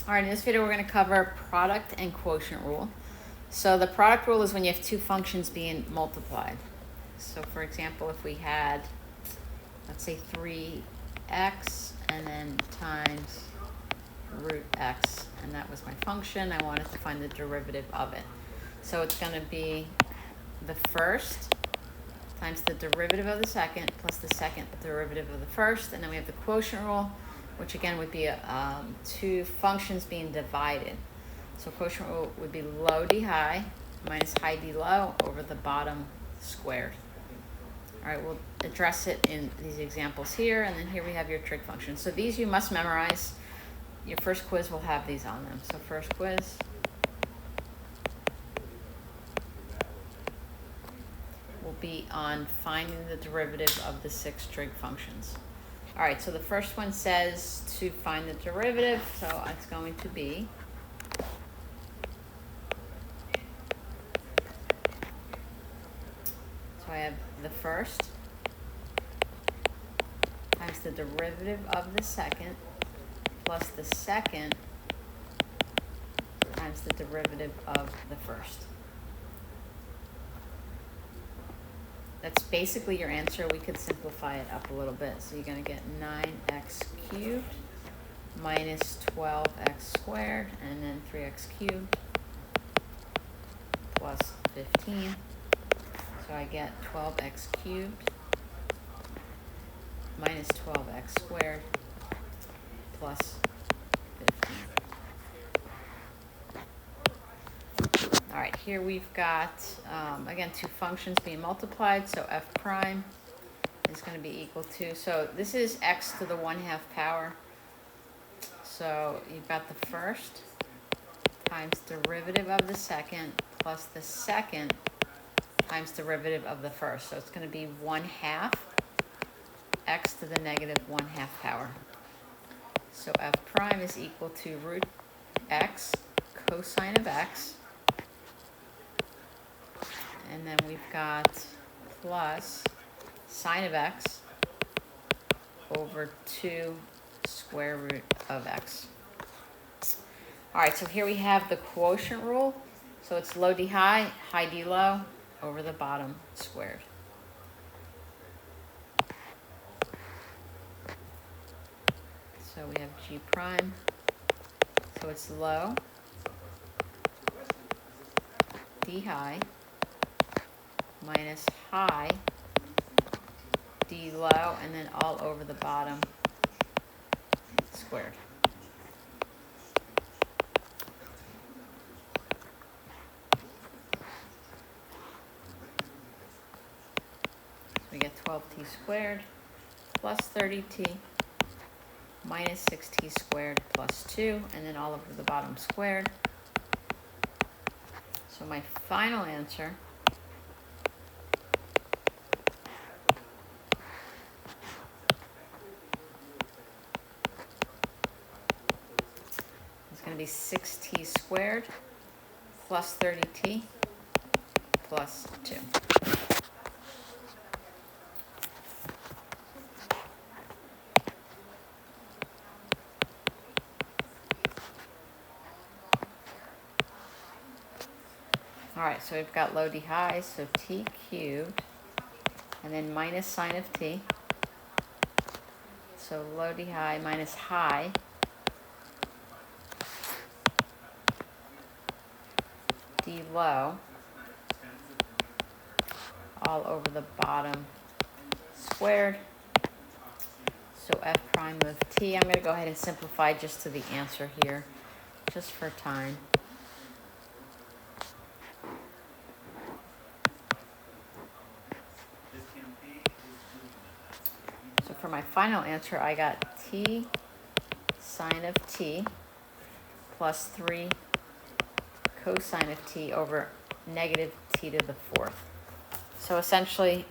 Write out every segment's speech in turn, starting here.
All right, in this video we're going to cover product and quotient rule. So the product rule is when you have two functions being multiplied. So for example, if we had, let's say 3x and then times root x, and that was my function, I wanted to find the derivative of it. So it's going to be the first times the derivative of the second plus the second derivative of the first, and then we have the quotient rule, which again would be two functions being divided. So quotient rule would be low d high minus high d low over the bottom squared. All right, we'll address it in these examples here, and then here we have your trig function. So these you must memorize. Your first quiz will have these on them. So first quiz will be on finding the derivative of the 6 trig functions. All right, so the first one says to find the derivative, so it's going to be I have the first times the derivative of the second plus the second times the derivative of the first. That's basically your answer. We could simplify it up a little bit. So you're going to get 9x cubed minus 12x squared, and then 3x cubed plus 15. So I get 12x cubed minus 12x squared plus 15. All right, here we've got, again, two functions being multiplied. So f prime is going to be equal to, so this is x to the 1/2 power. So you've got the first times derivative of the second plus the second times derivative of the first. So it's going to be 1/2 x to the negative 1/2 power. So f prime is equal to root x cosine of x. And then we've got plus sine of x over 2 square root of x. All right, so here we have the quotient rule. So it's low d high, high d low over the bottom squared. So we have g prime. So it's low d high minus high d low, and then all over the bottom squared. We get 12t squared plus 30t minus 6t squared plus 2, and then all over the bottom squared. So my final answer is going to be 6t squared plus 30t plus 2. All right, so we've got low d high, so t cubed, and then minus sine of t. So low d high minus high d low all over the bottom squared. So f prime of t, I'm going to go ahead and simplify just to the answer here, just for time. So for my final answer, I got t sine of t plus 3 cosine of t over negative t to the 4th. So essentially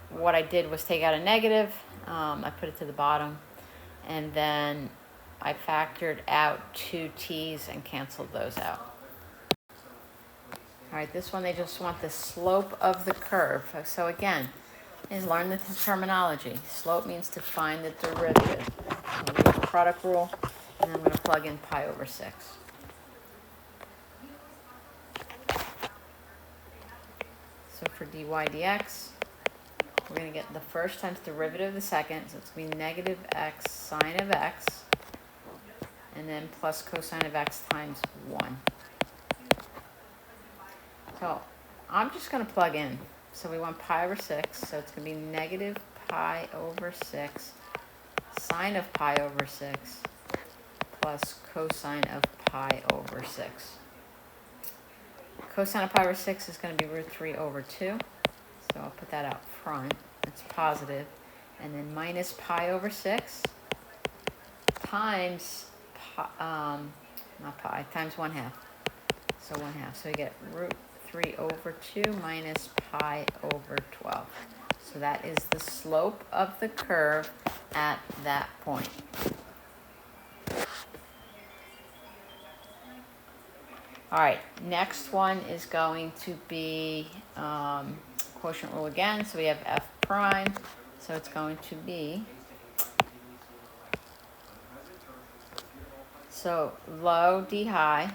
what I did was take out a negative, I put it to the bottom, and then I factored out 2 t's and canceled those out. All right, this one they just want the slope of the curve. So again, is learn the terminology. Slope means to find the derivative. So the product rule is then I'm going to plug in pi over 6. So for dy dx, we're going to get the first times derivative of the second, so it's going to be negative x sine of x, and then plus cosine of x times 1. So I'm just going to plug in. So we want pi over 6, so it's going to be negative pi over 6 sine of pi over 6 plus cosine of pi over 6. Cosine of pi over 6 is going to be root 3 over 2. So I'll put that out front. It's positive. And then minus pi over 6 times, not pi, times 1/2. So 1/2. So you get root 3 over 2 minus pi over 12. So that is the slope of the curve at that point. All right, next one is going to be quotient rule again. So we have f prime. So it's going to be, so low d high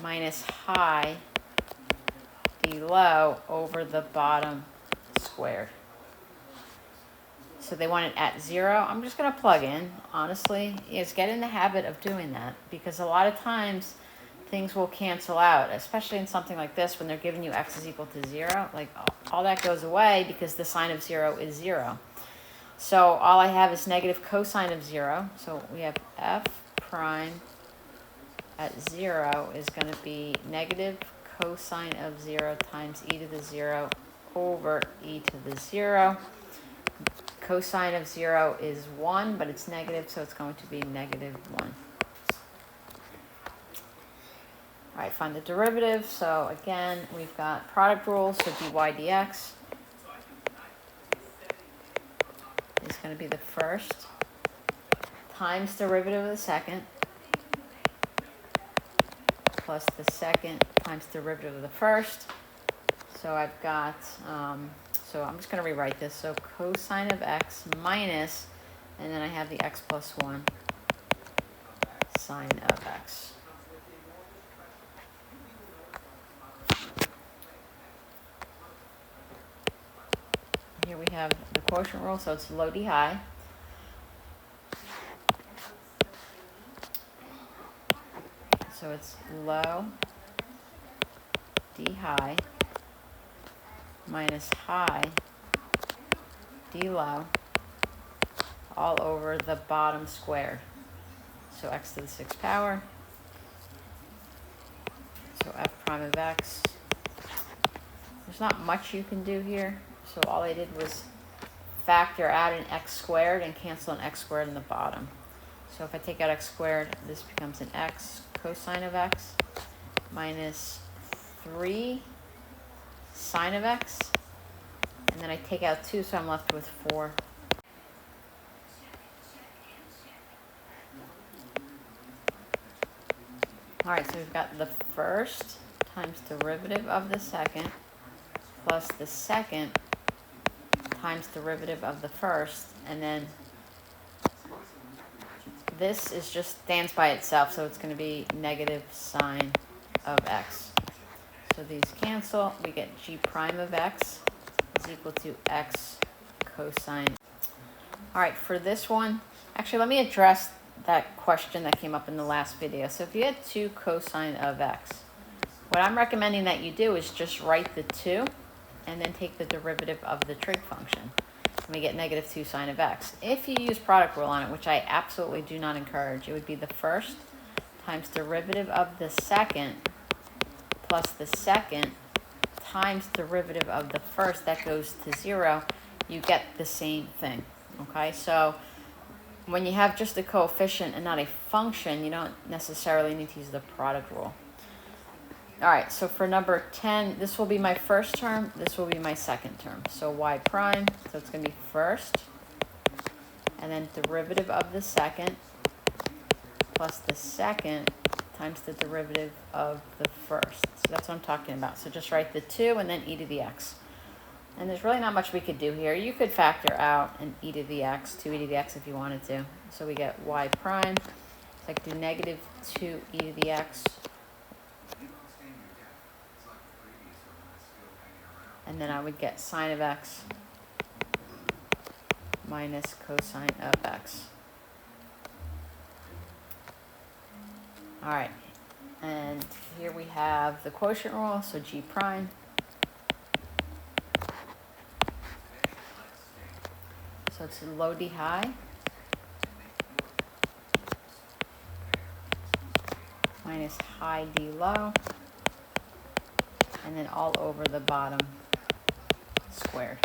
minus high d low over the bottom squared. So they want it at 0. I'm just going to plug in, honestly. Is get in the habit of doing that, because a lot of times things will cancel out, especially in something like this when they're giving you x is equal to 0. Like all that goes away because the sine of 0 is 0. So all I have is negative cosine of 0. So we have f prime at 0 is going to be negative cosine of 0 times e to the 0 over e to the 0. Cosine of 0 is 1, but it's negative, so it's going to be negative 1. All right, find the derivative. So again, we've got product rule, so dy dx is going to be the first times derivative of the second plus the second times derivative of the first. So I've got, so I'm just going to rewrite this. So cosine of x minus, and then I have the x plus 1 sine of x. Here we have the quotient rule, so it's low d high. So it's low d high minus high d low all over the bottom squared. So x to the 6th power. So f prime of x. There's not much you can do here. So all I did was factor out an x squared and cancel an x squared in the bottom. So if I take out x squared, this becomes an x cosine of x minus 3 sine of x. And then I take out 2, so I'm left with 4. All right, so we've got the first times derivative of the second plus the second times derivative of the first, and then this is just stands by itself, so it's going to be negative sine of x. So these cancel. We get g prime of x is equal to x cosine. All right, for this one, actually, let me address that question that came up in the last video. So if you had 2 cosine of x, what I'm recommending that you do is just write the 2 and then take the derivative of the trig function. And we get negative 2 sine of x. If you use product rule on it, which I absolutely do not encourage, it would be the first times derivative of the second plus the second times derivative of the first. That goes to 0. You get the same thing. Okay, so when you have just a coefficient and not a function, you don't necessarily need to use the product rule. All right, so for number 10, this will be my first term, this will be my second term. So y prime, so it's going to be first, and then derivative of the second, plus the second times the derivative of the first. So that's what I'm talking about. So just write the 2 and then e to the x. And there's really not much we could do here. You could factor out an e to the x, 2e to the x if you wanted to. So we get y prime. So I could do negative 2e to the x. And then I would get sine of x minus cosine of x. All right. And here we have the quotient rule, so g prime. So it's low d high minus high d low, and then all over the bottom squared.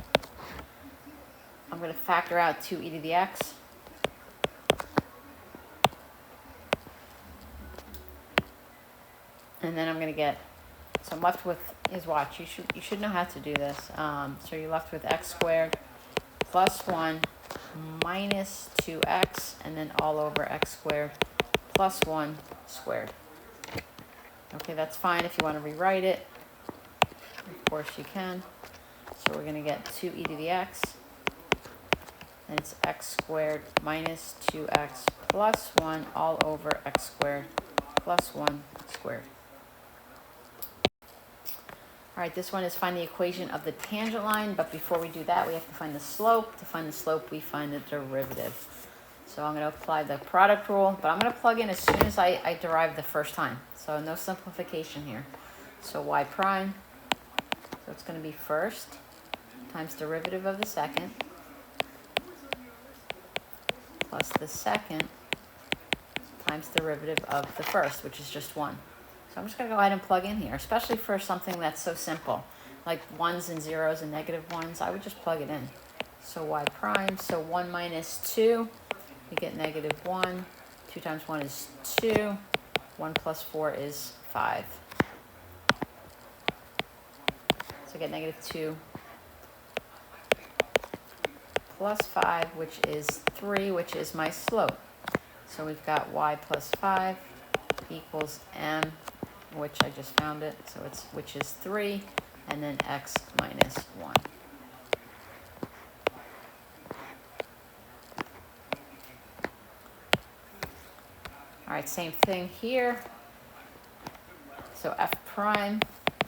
I'm going to factor out 2e to the x. And then I'm going to get, so I'm left with, is watch, you should know how to do this. So you're left with x squared plus 1 minus 2x, and then all over x squared plus 1 squared. Okay, that's fine if you want to rewrite it. Of course you can. So we're going to get 2e to the x, and it's x squared minus 2x plus 1 all over x squared plus 1 squared. All right, this one is find the equation of the tangent line, but before we do that, we have to find the slope. To find the slope, we find the derivative. So I'm going to apply the product rule, but I'm going to plug in as soon as I derive the first time. So no simplification here. So y prime, so it's going to be first times derivative of the second plus the second times derivative of the first, which is just 1. So I'm just going to go ahead and plug in here, especially for something that's so simple, like ones and zeros and negative ones. I would just plug it in. So y prime, so 1 minus 2, you get negative 1. 2 times 1 is 2. 1 plus 4 is 5. So I get negative 2 plus 5, which is 3, which is my slope. So we've got y plus 5 equals m, which I just found it, so it's which is 3, and then x minus 1. All right, same thing here. So f prime,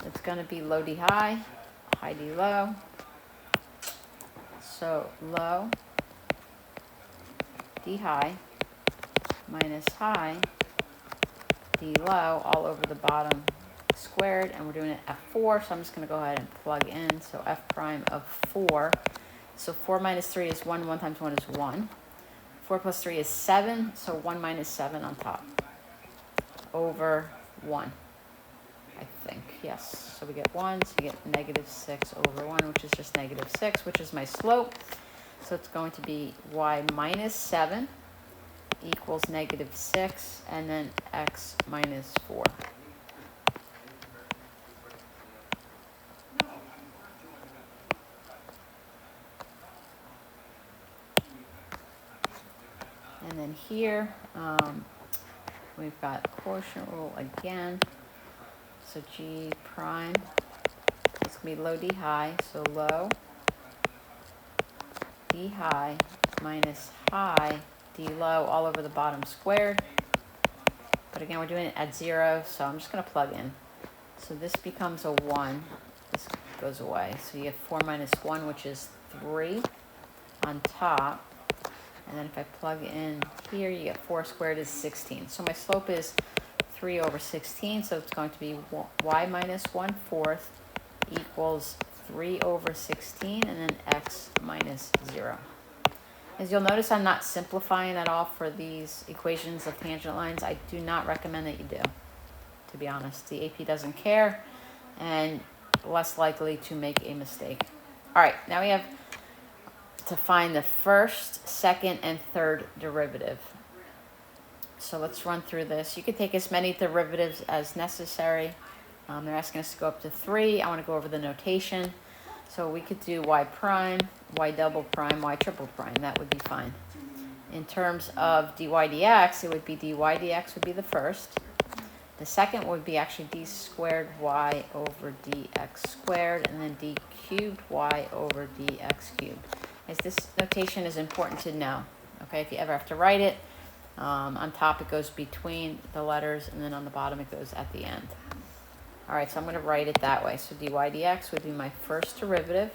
it's going to be low d high, high d low. So low d high minus high d low all over the bottom squared, and we're doing it f4, so I'm just going to go ahead and plug in. So f prime of 4, so 4 minus 3 is 1, 1 times 1 is 1. 4 plus 3 is 7, so 1 minus 7 on top over 1, I think, yes. So we get 1, so you get negative 6 over 1, which is just negative 6, which is my slope. So it's going to be y minus 7 equals negative 6, and then x minus 4. And then here, we've got quotient rule again. So g prime, it's going to be low d high, so low d high minus high d low all over the bottom squared. But again, we're doing it at 0, so I'm just going to plug in. So this becomes a 1. This goes away. So you get 4 minus 1, which is 3 on top. And then if I plug in here, you get 4 squared is 16. So my slope is 3 over 16, so it's going to be y minus 1/4 equals 3 over 16, and then x minus 0. As you'll notice, I'm not simplifying at all for these equations of tangent lines. I do not recommend that you do, to be honest. The AP doesn't care, and less likely to make a mistake. All right, now we have to find the first, second, and third derivative. So let's run through this. You can take as many derivatives as necessary. They're asking us to go up to 3. I want to go over the notation. So we could do y prime, y double prime, y triple prime. That would be fine. In terms of dy dx, it would be dy dx would be the first. The second would be actually d squared y over dx squared, and then d cubed y over dx cubed. As this notation is important to know, okay? If you ever have to write it, on top it goes between the letters, and then on the bottom it goes at the end. All right, so I'm going to write it that way. So dy dx would be my first derivative,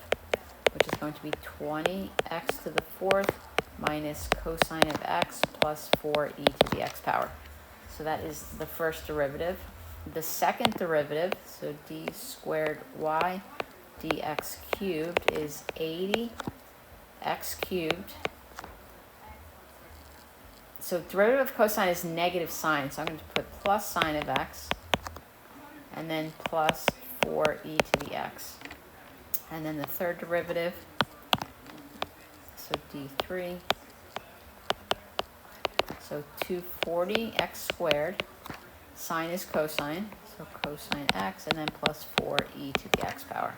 which is going to be 20x to the fourth minus cosine of x plus 4e to the x power. So that is the first derivative. The second derivative, so d squared y dx cubed, is 80x cubed. So derivative of cosine is negative sign, so I'm going to put plus sine of x, and then plus 4e to the x. And then the third derivative, so d3, so 240x squared, sine is cosine, so cosine x, and then plus 4e to the x power.